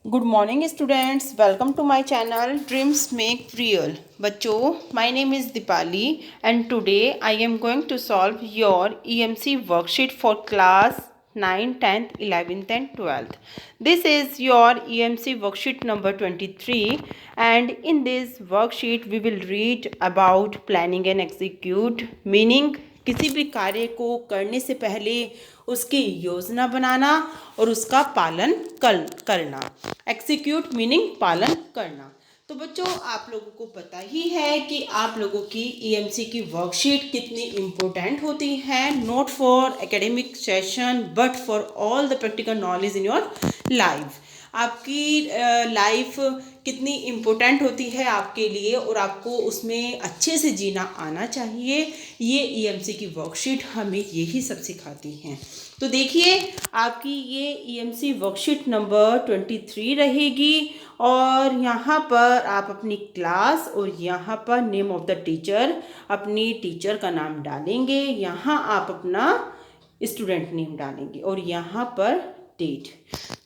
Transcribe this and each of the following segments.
Good morning students, welcome to my channel dreams make real. बच्चों, my name is Deepali and today I am going to solve your EMC worksheet for class 9, 10th, 11th and 12th. This is your EMC worksheet number 23, and in this worksheet we will read about planning and execute, meaning किसी भी कार्य को करने से पहले उसकी योजना बनाना और उसका पालन करना। एक्सिक्यूट मीनिंग पालन करना। तो बच्चों, आप लोगों को पता ही है कि आप लोगों की ईएमसी की वर्कशीट कितनी इम्पोर्टेंट होती है, not for academic session but for all the practical knowledge in your life. आपकी लाइफ कितनी इम्पोर्टेंट होती है आपके लिए और आपको उसमें अच्छे से जीना आना चाहिए। ये ईएमसी की वर्कशीट हमें यही सब सिखाती हैं। तो देखिए, आपकी ये ईएमसी वर्कशीट नंबर 23 रहेगी और यहाँ पर आप अपनी क्लास और यहाँ पर नेम ऑफ द टीचर, अपनी टीचर का नाम डालेंगे, यहाँ आप अपना स्टूडेंट नेम डालेंगे और यहाँ पर डेट।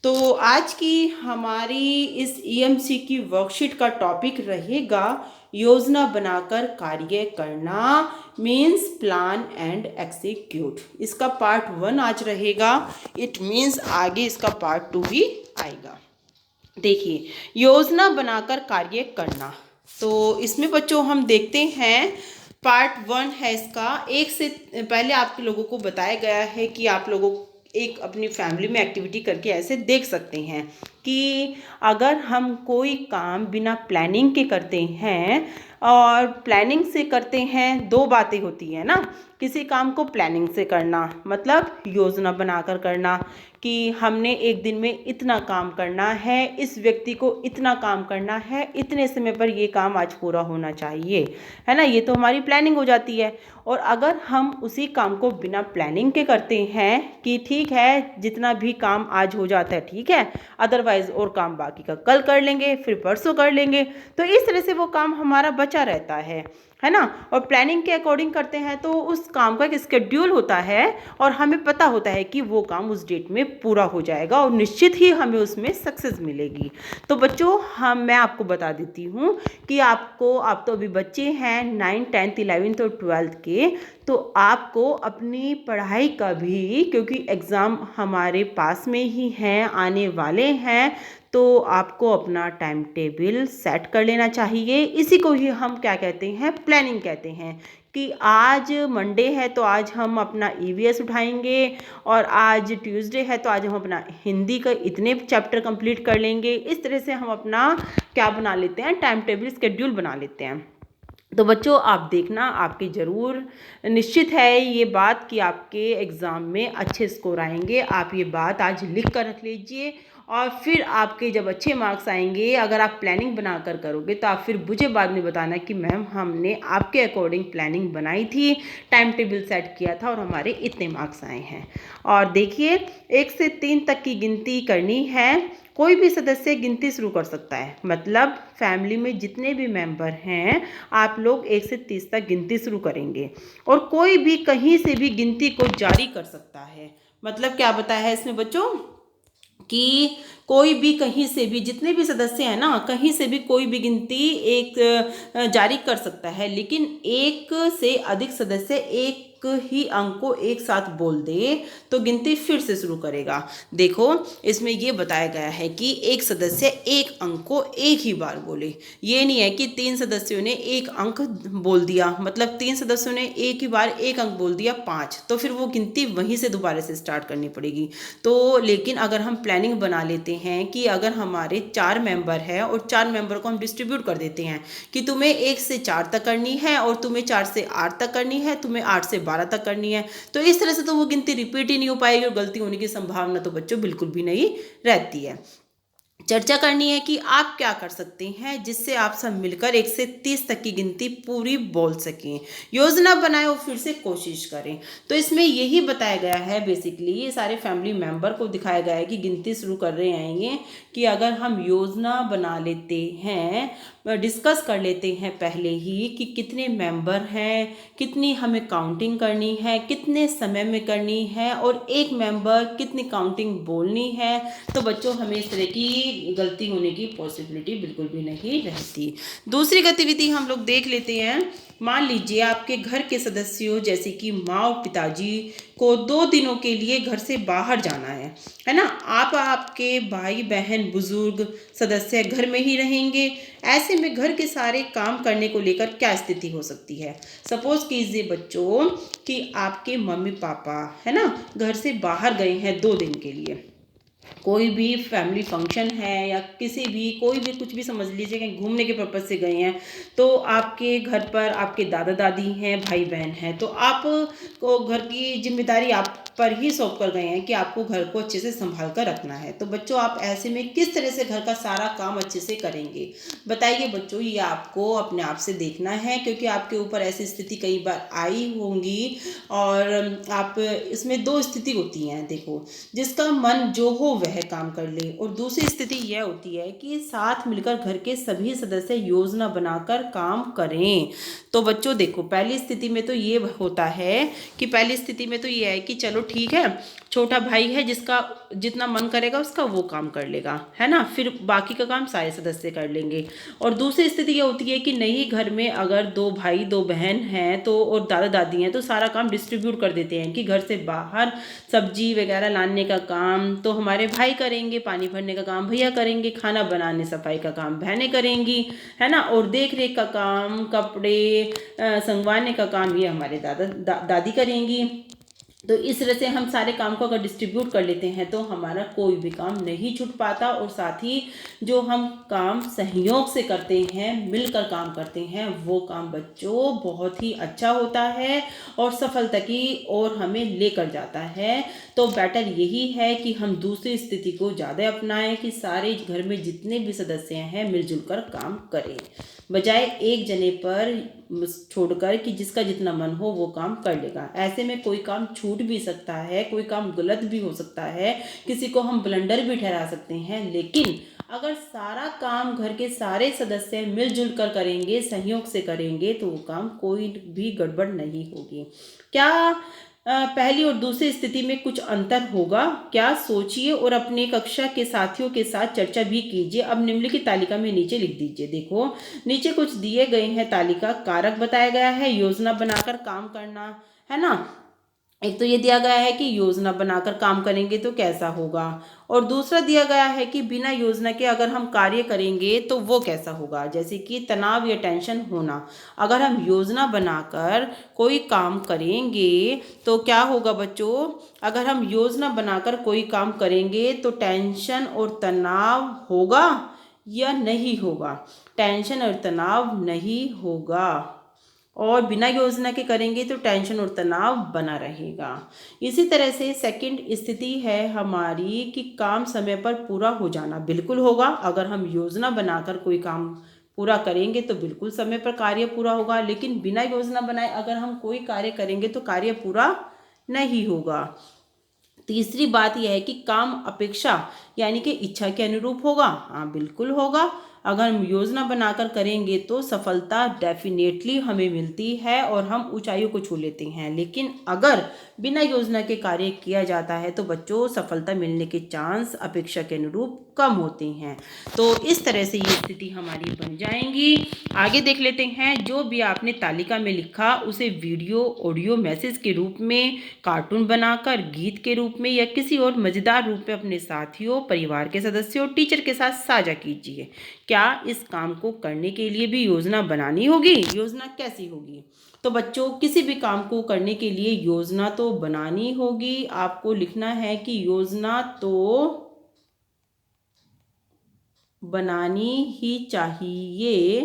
तो आज की हमारी इस ईएमसी की वर्कशीट का टॉपिक रहेगा योजना बनाकर कार्य करना, मीन्स प्लान एंड एक्सिक्यूट। इसका पार्ट 1 आज रहेगा। इट मीन्स आगे इसका पार्ट 2 भी आएगा। देखिए, योजना बनाकर कार्य करना। तो इसमें बच्चों हम देखते हैं पार्ट 1 है इसका। एक से पहले आप लोगों को बताया गया है कि आप लोगों एक अपनी फैमिली में एक्टिविटी करके ऐसे देख सकते हैं कि अगर हम कोई काम बिना प्लानिंग के करते हैं, और प्लानिंग से करते हैं, दो बातें होती है ना। किसी काम को प्लानिंग से करना मतलब योजना बनाकर करना कि हमने एक दिन में इतना काम करना है, इस व्यक्ति को इतना काम करना है, इतने समय पर ये काम आज पूरा होना चाहिए, है ना। ये तो हमारी प्लानिंग हो जाती है। और अगर हम उसी काम को बिना प्लानिंग के करते हैं कि ठीक है, जितना भी काम आज हो जाता है ठीक है, अदरवाइज और काम बाकी का कल कर लेंगे, फिर परसों कर लेंगे, तो इस तरह से वो काम हमारा बचा रहता है ना। और प्लानिंग के अकॉर्डिंग करते हैं तो उस काम का एक स्केड्यूल होता है और हमें पता होता है कि वो काम उस डेट में पूरा हो जाएगा और निश्चित ही हमें उसमें सक्सेस मिलेगी। तो बच्चों, मैं आपको बता देती हूँ कि आप तो अभी बच्चे हैं 9, 10th, 11th और 12th के, तो आपको अपनी पढ़ाई का भी, क्योंकि एग्ज़ाम हमारे पास में ही हैं, आने वाले हैं, तो आपको अपना टाइम टेबल सेट कर लेना चाहिए। इसी को ही हम क्या कहते हैं, प्लानिंग कहते हैं। कि आज मंडे है तो आज हम अपना ईवीएस उठाएंगे, और आज ट्यूसडे है तो आज हम अपना हिंदी का इतने चैप्टर कंप्लीट कर लेंगे। इस तरह से हम अपना क्या बना लेते हैं, टाइम टेबल स्केड्यूल बना लेते हैं। तो बच्चों, आप देखना, आपकी ज़रूर निश्चित है ये बात कि आपके एग्ज़ाम में अच्छे स्कोर आएंगे। आप ये बात आज लिख कर रख लीजिए और फिर आपके जब अच्छे मार्क्स आएंगे, अगर आप प्लानिंग बनाकर करोगे तो आप फिर मुझे बाद में बताना कि मैम हमने आपके अकॉर्डिंग प्लानिंग बनाई थी, टाइम टेबल सेट किया था और हमारे इतने मार्क्स आए हैं। और देखिए, 1 से 3 तक की गिनती करनी है। कोई भी सदस्य गिनती शुरू कर सकता है, मतलब फैमिली में जितने भी मेंबर हैं आप लोग 1 से 30 तक गिनती शुरू करेंगे, और कोई भी कहीं से भी गिनती को जारी कर सकता है। मतलब क्या बताया है इसमें बच्चों कि कोई भी कहीं से भी, जितने भी सदस्य हैं ना, कहीं से भी कोई भी गिनती एक जारी कर सकता है, लेकिन एक से अधिक सदस्य एक ही अंक को एक साथ बोल दे तो गिनती फिर से शुरू करेगा। देखो, इसमें ये बताया गया है कि एक सदस्य एक अंक को एक ही बार बोले। ये नहीं है कि 3 सदस्यों ने एक अंक बोल दिया, मतलब 3 सदस्यों ने एक ही बार एक अंक बोल दिया 5, तो फिर वो गिनती वहीं से दोबारा से स्टार्ट करनी पड़ेगी। तो लेकिन अगर हम प्लानिंग बना लेते हैं कि अगर हमारे 4 मेंबर हैं और 4 मेंबर को हम डिस्ट्रीब्यूट कर देते हैं कि तुम्हें 1 से 4 तक करनी है और तुम्हें 4 से 8 तक करनी है, तुम्हें 8 से 12 तक करनी है, तो इस तरह से तो वो गिनती रिपीट ही नहीं हो पाएगी और गलती होने की संभावना तो बच्चों बिल्कुल भी नहीं रहती है। चर्चा करनी है कि आप क्या कर सकते हैं जिससे आप सब मिलकर 1 से 30 तक की गिनती पूरी बोल सकें। योजना बनाएं और फिर से कोशिश करें। तो इसमें यही बताया गया है, बेसिकली ये सारे फैमिली मेंबर को दिखाया गया है कि गिनती शुरू कर रहे आएंगे कि अगर हम योजना बना लेते हैं, डिस्कस कर लेते हैं पहले ही कि कितने मेंबर हैं, कितनी हमें काउंटिंग करनी है, कितने समय में करनी है और एक मेंबर कितनी काउंटिंग बोलनी है, तो बच्चों हमें इस तरह की गलती होने की पॉसिबिलिटी बिल्कुल भी नहीं रहती। दूसरी गतिविधि हम लोग देख लेते हैं। मान लीजिए आपके घर के सदस्यों जैसे कि माँ और पिताजी को 2 दिनों के लिए घर से बाहर जाना है ना। आप आपके भाई बहन बुजुर्ग सदस्य घर में ही रहेंगे। ऐसे में घर के सारे काम करने को लेकर क्या स्थिति हो सकती है। सपोज कीजिए बच्चों कि आपके मम्मी पापा है ना घर से बाहर गए हैं 2 दिन के लिए, कोई भी फैमिली फंक्शन है या किसी भी कोई भी कुछ भी समझ लीजिए कहीं घूमने के पर्पज़ से गए हैं। तो आपके घर पर आपके दादा दादी हैं, भाई बहन हैं, तो आप को घर की जिम्मेदारी आप पर ही सौंप कर गए हैं कि आपको घर को अच्छे से संभाल कर रखना है। तो बच्चों आप ऐसे में किस तरह से घर का सारा काम अच्छे से करेंगे, बताइए बच्चों। ये आपको अपने आप से देखना है क्योंकि आपके ऊपर ऐसी स्थिति कई बार आई होंगी। और आप इसमें 2 स्थिति होती हैं देखो, जिसका मन जो हो वह काम कर ले, और दूसरी स्थिति यह होती है कि साथ मिलकर घर के सभी सदस्य योजना बनाकर काम करें। तो बच्चों देखो पहली स्थिति में तो ये होता है कि पहली स्थिति में तो ये है कि चलो ठीक है, छोटा भाई है जिसका जितना मन करेगा उसका वो काम कर लेगा, है ना, फिर बाकी का काम सारे सदस्य कर लेंगे। और दूसरी स्थिति ये होती है कि नहीं, घर में अगर 2 भाई 2 बहन हैं तो और दादा दादी हैं तो सारा काम डिस्ट्रीब्यूट कर देते हैं कि घर से बाहर सब्जी वगैरह लाने का काम तो हमारे भाई करेंगे, पानी भरने का काम भैया करेंगे, खाना बनाने सफाई का काम बहनें करेंगी, है ना, और देख रेख का काम, कपड़े संगवाने का काम ये हमारे दादी करेंगी। तो इस तरह से हम सारे काम को अगर डिस्ट्रीब्यूट कर लेते हैं तो हमारा कोई भी काम नहीं छूट पाता, और साथ ही जो हम काम सहयोग से करते हैं, मिलकर काम करते हैं, वो काम बच्चों बहुत ही अच्छा होता है और सफलता की ओर हमें लेकर जाता है। तो बेटर यही है कि हम दूसरी स्थिति को ज़्यादा अपनाएं कि सारे घर में जितने भी सदस्य हैं मिलजुल कर काम करें, बजाय एक जने पर छोड़कर कि जिसका जितना मन हो वो काम कर लेगा। ऐसे में कोई काम छूट भी सकता है, कोई काम गलत भी हो सकता है, किसी को हम ब्लंडर भी ठहरा सकते हैं, लेकिन अगर सारा काम घर के सारे सदस्य मिलजुल कर करेंगे, सहयोग से करेंगे, तो वो काम कोई भी गड़बड़ नहीं होगी। क्या पहली और दूसरी स्थिति में कुछ अंतर होगा? क्या सोचिए और अपने कक्षा के साथियों के साथ चर्चा भी कीजिए। अब निम्नलिखित तालिका में नीचे लिख दीजिए। देखो नीचे कुछ दिए गए हैं तालिका, कारक बताया गया है, योजना बनाकर काम करना, है ना। एक तो ये दिया गया है कि योजना बनाकर काम करेंगे तो कैसा होगा, और दूसरा दिया गया है कि बिना योजना के अगर हम कार्य करेंगे तो वो कैसा होगा, जैसे कि तनाव या टेंशन होना। अगर हम योजना बनाकर कोई काम करेंगे तो क्या होगा बच्चों, अगर हम योजना बनाकर कोई काम करेंगे तो टेंशन और तनाव होगा या नहीं होगा? टेंशन और तनाव नहीं होगा, और बिना योजना के करेंगे तो टेंशन और तनाव बना रहेगा। इसी तरह से सेकंड स्थिति है हमारी कि काम समय पर पूरा हो जाना। बिल्कुल होगा, अगर हम योजना बनाकर कोई काम पूरा करेंगे तो बिल्कुल समय पर कार्य पूरा होगा, लेकिन बिना योजना बनाए अगर हम कोई कार्य करेंगे तो कार्य पूरा नहीं होगा। तीसरी बात यह है कि काम अपेक्षा यानी कि इच्छा के अनुरूप होगा। हाँ बिल्कुल होगा, अगर हम योजना बनाकर करेंगे तो सफलता डेफिनेटली हमें मिलती है और हम ऊंचाइयों को छू लेते हैं, लेकिन अगर बिना योजना के कार्य किया जाता है तो बच्चों सफलता मिलने के चांस अपेक्षा के अनुरूप कम होते हैं। तो इस तरह से ये स्थिति हमारी बन जाएंगी। आगे देख लेते हैं। जो भी आपने तालिका में लिखा उसे वीडियो ऑडियो मैसेज के रूप में, कार्टून बनाकर, गीत के रूप में या किसी और मज़ेदार रूप में अपने साथियों, परिवार के सदस्यों, टीचर के साथ साझा कीजिए। क्या इस काम को करने के लिए भी योजना बनानी होगी? योजना कैसी होगी? तो बच्चों किसी भी काम को करने के लिए योजना तो बनानी होगी। आपको लिखना है कि योजना तो बनानी ही चाहिए,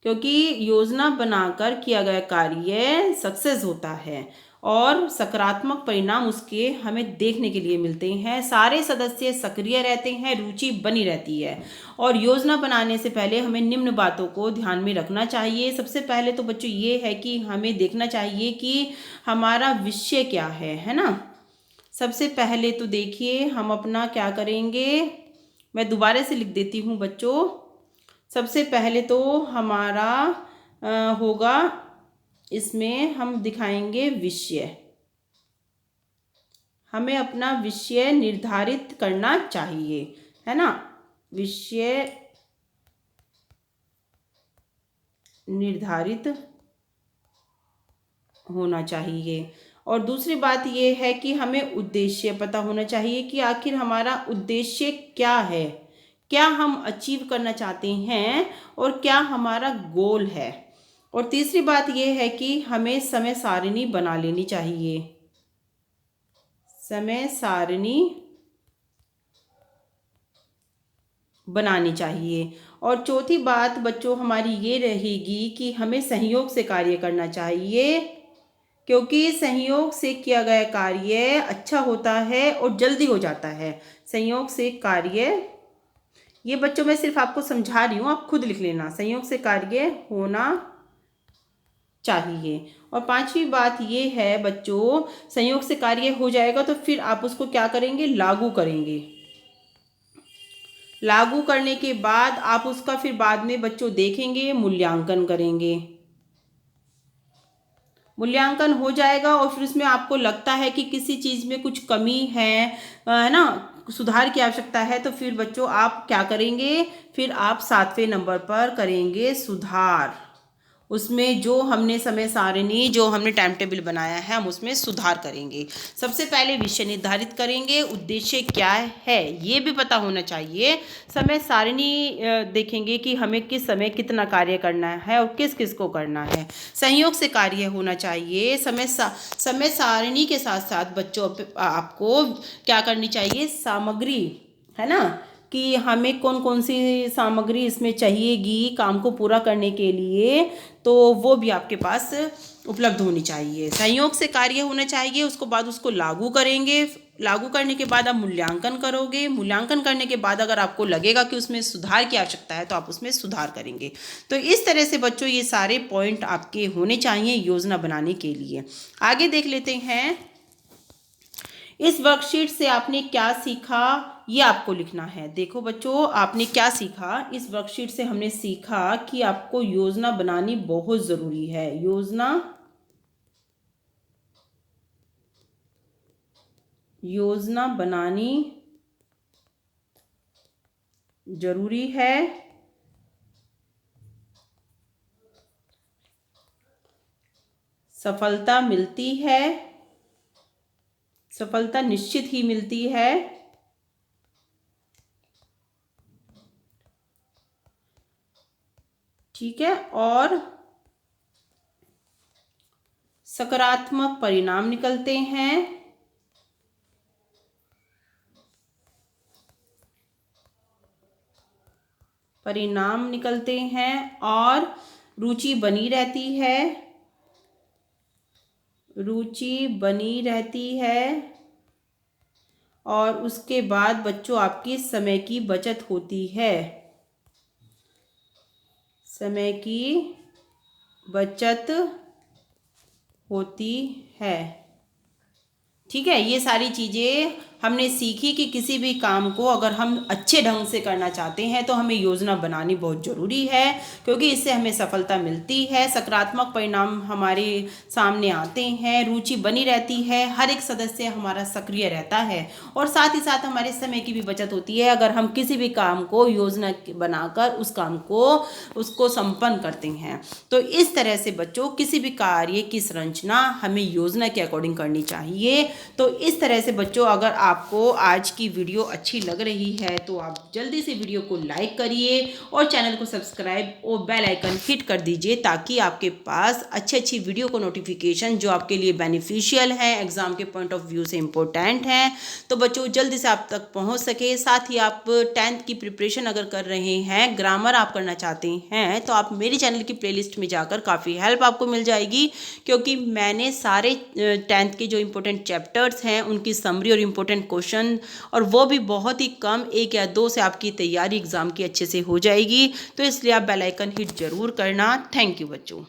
क्योंकि योजना बनाकर किया गया कार्य सक्सेस होता है और सकारात्मक परिणाम उसके हमें देखने के लिए मिलते हैं। सारे सदस्य सक्रिय रहते हैं, रुचि बनी रहती है। और योजना बनाने से पहले हमें निम्न बातों को ध्यान में रखना चाहिए। सबसे पहले तो बच्चों ये है कि हमें देखना चाहिए कि हमारा विषय क्या है ना। सबसे पहले तो देखिए हम अपना क्या करेंगे, मैं दोबारा से लिख देती हूँ बच्चों। सबसे पहले तो हमारा होगा, इसमें हम दिखाएंगे विषय, हमें अपना विषय निर्धारित करना चाहिए, है ना, विषय निर्धारित होना चाहिए। और दूसरी बात ये है कि हमें उद्देश्य पता होना चाहिए कि आखिर हमारा उद्देश्य क्या है, क्या हम अचीव करना चाहते हैं और क्या हमारा गोल है। और तीसरी बात ये है कि हमें समय सारिणी बना लेनी चाहिए, समय सारिणी बनानी चाहिए। और चौथी बात बच्चों हमारी ये रहेगी कि हमें सहयोग से कार्य करना चाहिए, क्योंकि सहयोग से किया गया कार्य अच्छा होता है और जल्दी हो जाता है। संयोग से कार्य, ये बच्चों मैं सिर्फ आपको समझा रही हूँ, आप खुद लिख लेना, संयोग से कार्य होना चाहिए। और पांचवी बात ये है बच्चों, संयोग से कार्य हो जाएगा तो फिर आप उसको क्या करेंगे, लागू करेंगे। लागू करने के बाद आप उसका फिर बाद में बच्चों देखेंगे, मूल्यांकन करेंगे। मूल्यांकन हो जाएगा और फिर उसमें आपको लगता है कि किसी चीज़ में कुछ कमी है ना, सुधार की आवश्यकता है, तो फिर बच्चों आप क्या करेंगे, फिर आप 7वें नंबर पर करेंगे सुधार। उसमें जो हमने समय सारिणी, जो हमने टाइम टेबल बनाया है, हम उसमें सुधार करेंगे। सबसे पहले विषय निर्धारित करेंगे, उद्देश्य क्या है ये भी पता होना चाहिए। समय सारिणी देखेंगे कि हमें किस समय कितना कार्य करना है और किस किस को करना है। संयोग से कार्य होना चाहिए। समय सारिणी के साथ साथ बच्चों आपको क्या करनी चाहिए, सामग्री, है ना, कि हमें कौन कौन सी सामग्री इसमें चाहिएगी काम को पूरा करने के लिए, तो वो भी आपके पास उपलब्ध होनी चाहिए। संयोग से कार्य होना चाहिए, उसको बाद उसको लागू करेंगे। लागू करने के बाद आप मूल्यांकन करोगे। मूल्यांकन करने के बाद अगर आपको लगेगा कि उसमें सुधार की आवश्यकता है तो आप उसमें सुधार करेंगे। तो इस तरह से बच्चों ये सारे पॉइंट आपके होने चाहिए योजना बनाने के लिए। आगे देख लेते हैं, इस वर्कशीट से आपने क्या सीखा, ये आपको लिखना है। देखो बच्चों, आपने क्या सीखा, इस वर्कशीट से हमने सीखा कि आपको योजना बनानी बहुत ज़रूरी है। योजना बनानी जरूरी है। सफलता मिलती है, सफलता निश्चित ही मिलती है। ठीक है, और सकारात्मक परिणाम निकलते हैं। परिणाम निकलते हैं और रुचि बनी रहती है। रुचि बनी रहती है। और उसके बाद बच्चों आपकी समय की बचत होती है। समय की बचत होती है। ठीक है, ये सारी चीज़ें हमने सीखी कि किसी भी काम को अगर हम अच्छे ढंग से करना चाहते हैं तो हमें योजना बनानी बहुत ज़रूरी है, क्योंकि इससे हमें सफलता मिलती है, सकारात्मक परिणाम हमारे सामने आते हैं, रुचि बनी रहती है, हर एक सदस्य हमारा सक्रिय रहता है और साथ ही साथ हमारे समय की भी बचत होती है अगर हम किसी भी काम को योजना बनाकर उस काम को उसको संपन्न करते हैं। तो इस तरह से बच्चों किसी भी कार्य की संरचना हमें योजना के अकॉर्डिंग करनी चाहिए। तो इस तरह से बच्चों अगर आपको आज की वीडियो अच्छी लग रही है तो आप जल्दी से वीडियो को लाइक करिए और चैनल को सब्सक्राइब और बेल आइकन हिट कर दीजिए, ताकि आपके पास अच्छी अच्छी वीडियो को नोटिफिकेशन जो आपके लिए बेनिफिशियल है, एग्जाम के पॉइंट ऑफ व्यू से इम्पोर्टेंट है, तो बच्चों जल्दी से आप तक पहुंच सके। साथ ही आप 10th की प्रिपरेशन अगर कर रहे हैं, ग्रामर आप करना चाहते हैं, तो आप मेरे चैनल की प्लेलिस्ट में जाकर काफ़ी हेल्प आपको मिल जाएगी, क्योंकि मैंने सारे 10th के जो इम्पोर्टेंट चैप्टर्स हैं उनकी समरी और इम्पोर्टेंट क्वेश्चन, और वो भी बहुत ही कम 1 या 2 से आपकी तैयारी एग्जाम की अच्छे से हो जाएगी। तो इसलिए आप बेल आइकन हिट जरूर करना। थैंक यू बच्चों।